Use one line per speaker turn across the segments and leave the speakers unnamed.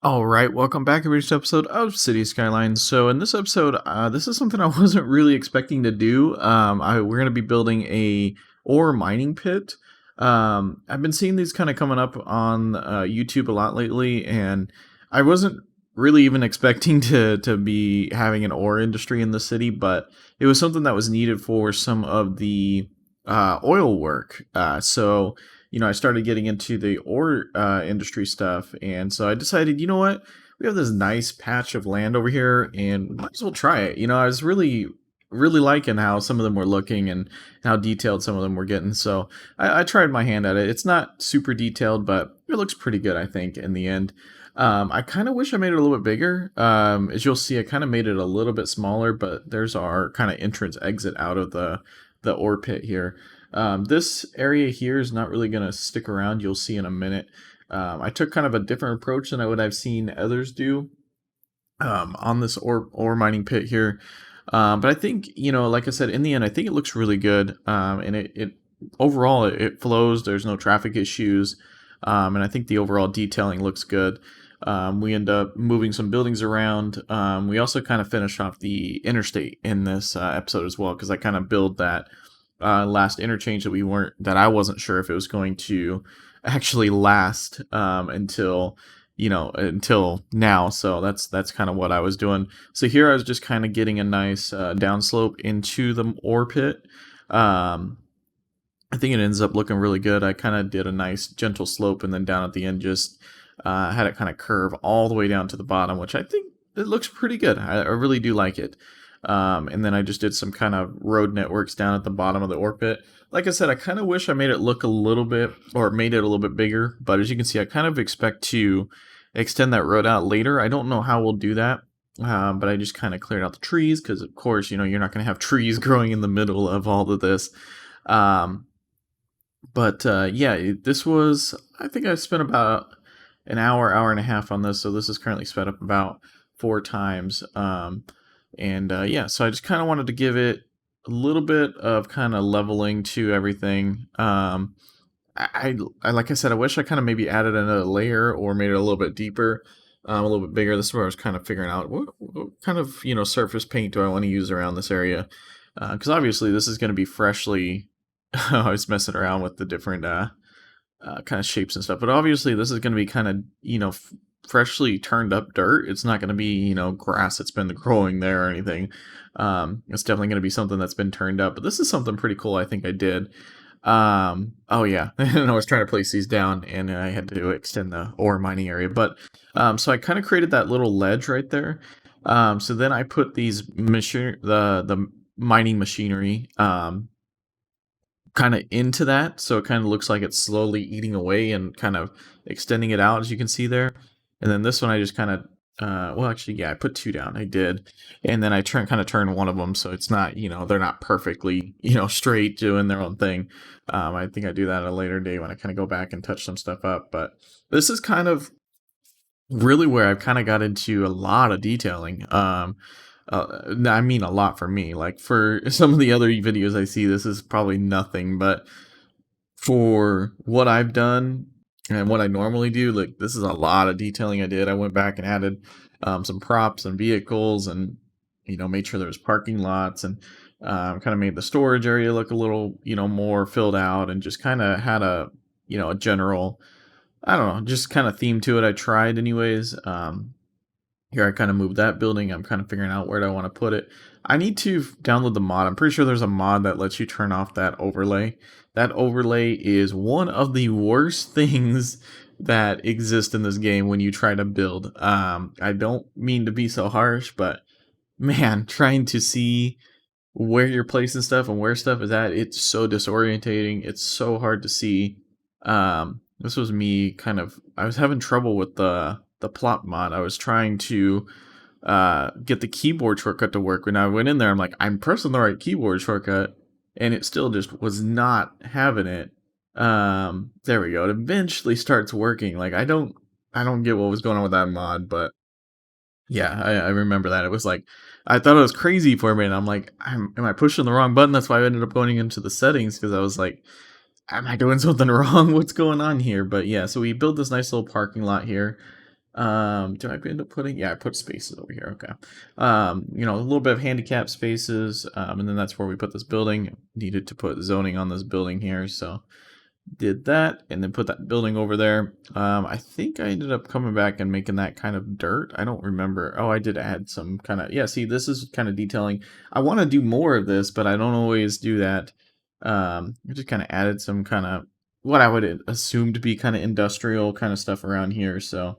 All right, welcome back to this episode of City Skylines. So in this episode, this is something I wasn't really expecting to do. We're going to be building a ore mining pit. I've been seeing these kind of coming up on YouTube a lot lately, and I wasn't really even expecting to be having an ore industry in the city, but it was something that was needed for some of the oil work. I started getting into the ore industry stuff, and so I decided, you know what, we have this nice patch of land over here, and we might as well try it. I was really liking how some of them were looking and how detailed some of them were getting. So I tried my hand at it. It's not super detailed, but it looks pretty good, I think, in the end. I kind of wish I made it a little bit bigger. As you'll see, I kind of made it a little bit smaller, but there's our kind of entrance exit out of the ore pit here. This area here is not really going to stick around. You'll see in a minute. I took kind of a different approach than I would have seen others do on this ore mining pit here. But I think, like I said, in the end, I think it looks really good. And it overall, it flows. There's no traffic issues. And I think the overall detailing looks good. We end up moving some buildings around. We also kind of finish off the interstate in this episode as well, because I kind of build that last interchange that I wasn't sure if it was going to actually last until now. So that's kind of what I was doing. So here I was just kind of getting a nice downslope into the ore pit. I think it ends up looking really good. I kind of did a nice gentle slope, and then down at the end just had it kind of curve all the way down to the bottom, which I think it looks pretty good. I really do like it. And then I just did some kind of road networks down at the bottom of the ore pit. Like I said, I kind of wish I made it look a little bit, or made it a little bit bigger. But as you can see, I kind of expect to extend that road out later. I don't know how we'll do that. But I just kind of cleared out the trees because, of course, you're not going to have trees growing in the middle of all of this. Um, this was, I think I spent about an hour and a half on this. So this is currently sped up about 4 times. So I just kind of wanted to give it a little bit of kind of leveling to everything. I like I said, I wish I kind of maybe added another layer or made it a little bit deeper, a little bit bigger. This is where I was kind of figuring out what kind of surface paint do I want to use around this area, because obviously this is going to be freshly. I was messing around with the different kind of shapes and stuff, but obviously this is going to be kind of freshly turned up dirt. It's not going to be grass that's been growing there or anything. It's definitely going to be something that's been turned up, but this is something pretty cool I think I did. Oh yeah, and I was trying to place these down, and I had to extend the ore mining area. But so I kind of created that little ledge right there. So then I put these the mining machinery kind of into that, so it kind of looks like it's slowly eating away and kind of extending it out, as you can see there. And then this one I just kind of I put 2 down. I did. And then I kind of turn one of them so it's not, they're not perfectly, straight doing their own thing. I think I do that at a later day when I kind of go back and touch some stuff up. But this is kind of really where I've kind of got into a lot of detailing. I mean a lot for me. Like for some of the other videos I see, this is probably nothing, but for what I've done and what I normally do, like this is a lot of detailing I did. I went back and added some props and vehicles, and made sure there was parking lots, and kind of made the storage area look a little more filled out, and just kind of had a general, I don't know, just kind of theme to it. I tried anyways. Here I kind of moved that building. I'm kind of figuring out where do I want to put it. I need to download the mod. I'm pretty sure there's a mod that lets you turn off that overlay. That overlay is one of the worst things that exist in this game when you try to build. I don't mean to be so harsh, but man, trying to see where you're placing stuff and where stuff is at, it's so disorientating. It's so hard to see. This was me I was having trouble with the plot mod. I was trying to get the keyboard shortcut to work. When I went in there, I'm like, I'm pressing the right keyboard shortcut, and it still just was not having it. There we go. It eventually starts working. Like I don't get what was going on with that mod, but yeah, I remember that. It was like, I thought it was crazy for a minute. I'm like, am I pushing the wrong button? That's why I ended up going into the settings, because I was like, am I doing something wrong? What's going on here? But yeah, so we built this nice little parking lot here. Did I end up putting? Yeah, I put spaces over here. Okay. A little bit of handicap spaces, and then that's where we put this building. Needed to put zoning on this building here, so did that and then put that building over there. I think I ended up coming back and making that kind of dirt. I don't remember. Oh, I did add some kind of, yeah, see, this is kind of detailing. I want to do more of this, but I don't always do that. I just kind of added some kind of what I would assume to be kind of industrial kind of stuff around here. So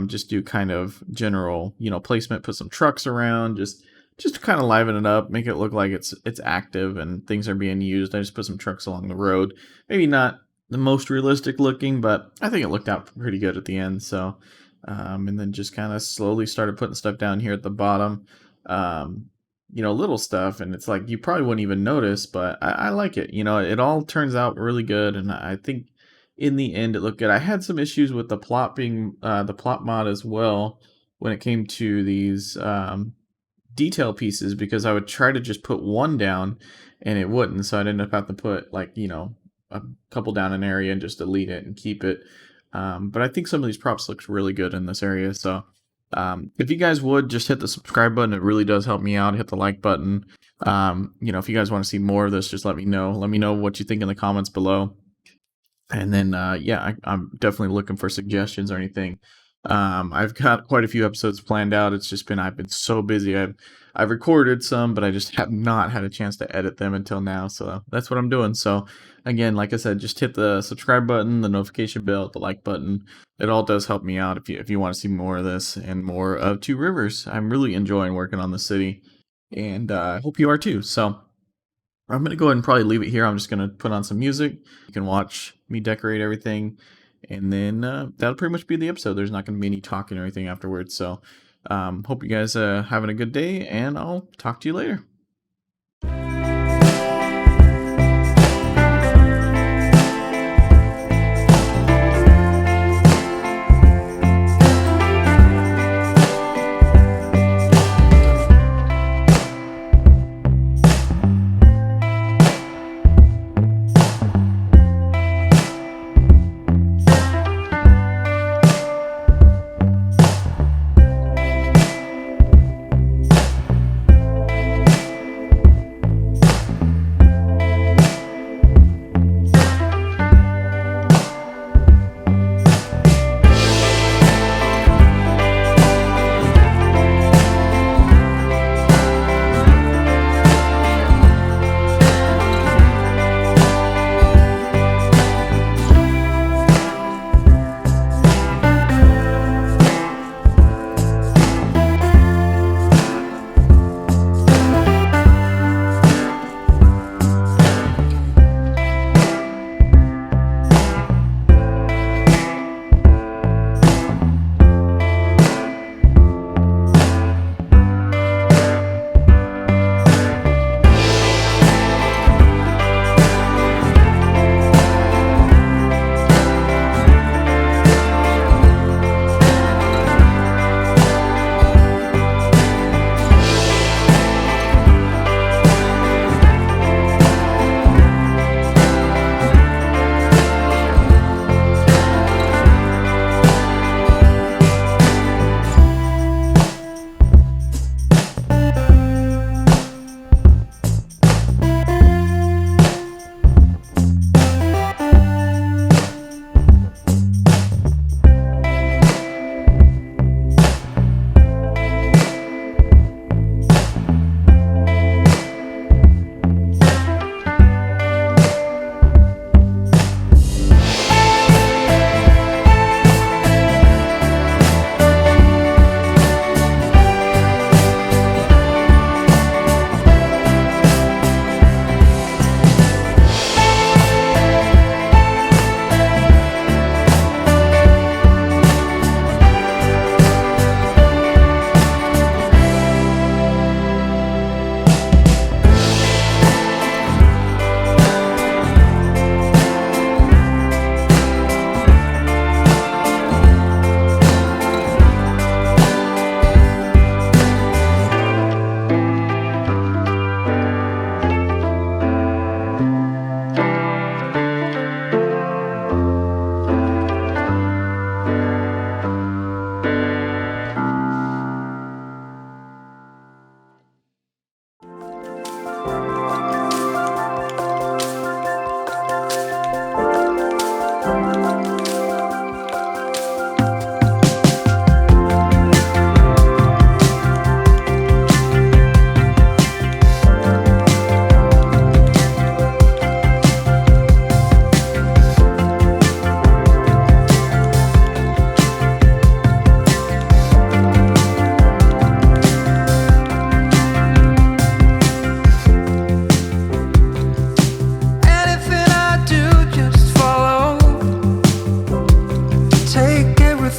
just do kind of general, placement, put some trucks around, just to kind of liven it up, make it look like it's active and things are being used. I just put some trucks along the road. Maybe not the most realistic looking, but I think it looked out pretty good at the end. So, and then just kind of slowly started putting stuff down here at the bottom. Little stuff, and it's like you probably wouldn't even notice, but I like it. It all turns out really good, and I think in the end it looked good. I had some issues with the plot mod as well when it came to these detail pieces because I would try to just put one down and it wouldn't. So I'd end up having to put like, a couple down an area and just delete it and keep it. But I think some of these props looks really good in this area. So if you guys would just hit the subscribe button, it really does help me out. Hit the like button. If you guys want to see more of this, just let me know. Let me know what you think in the comments below. And then, I'm definitely looking for suggestions or anything. I've got quite a few episodes planned out. It's just been I've been so busy. I've recorded some, but I just have not had a chance to edit them until now. So that's what I'm doing. So again, like I said, just hit the subscribe button, the notification bell, the like button. It all does help me out if you want to see more of this and more of Two Rivers. I'm really enjoying working on the city, and I hope you are too. So. I'm going to go ahead and probably leave it here. I'm just going to put on some music. You can watch me decorate everything. And then that'll pretty much be the episode. There's not going to be any talking or anything afterwards. So hope you guys having a good day, and I'll talk to you later.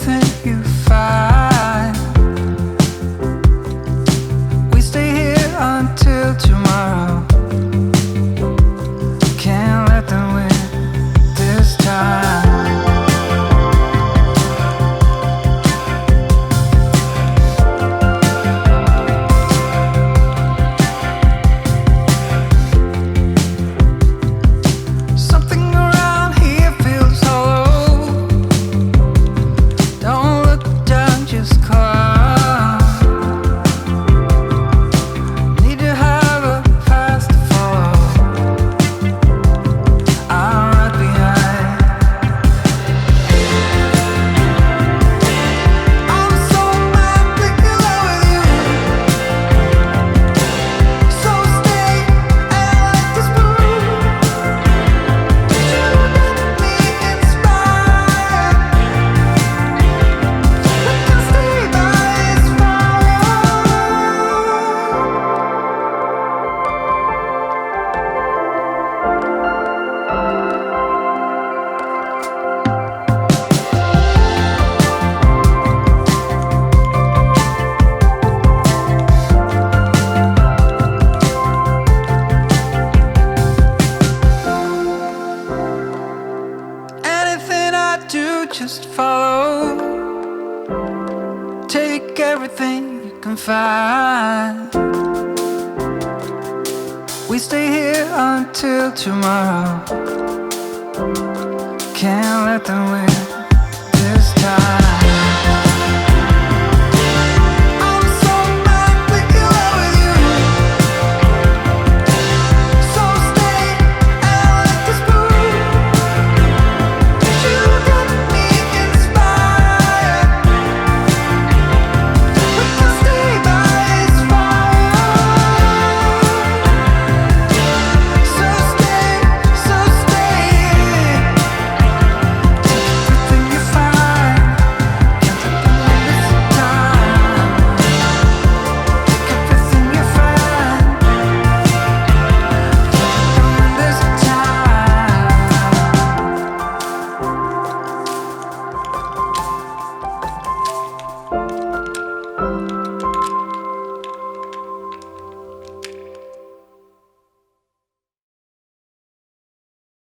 everything you find. We stay here until tomorrow. Can't let them win this time. Just follow, take everything you can find. We stay here until tomorrow. Can't let them win this time.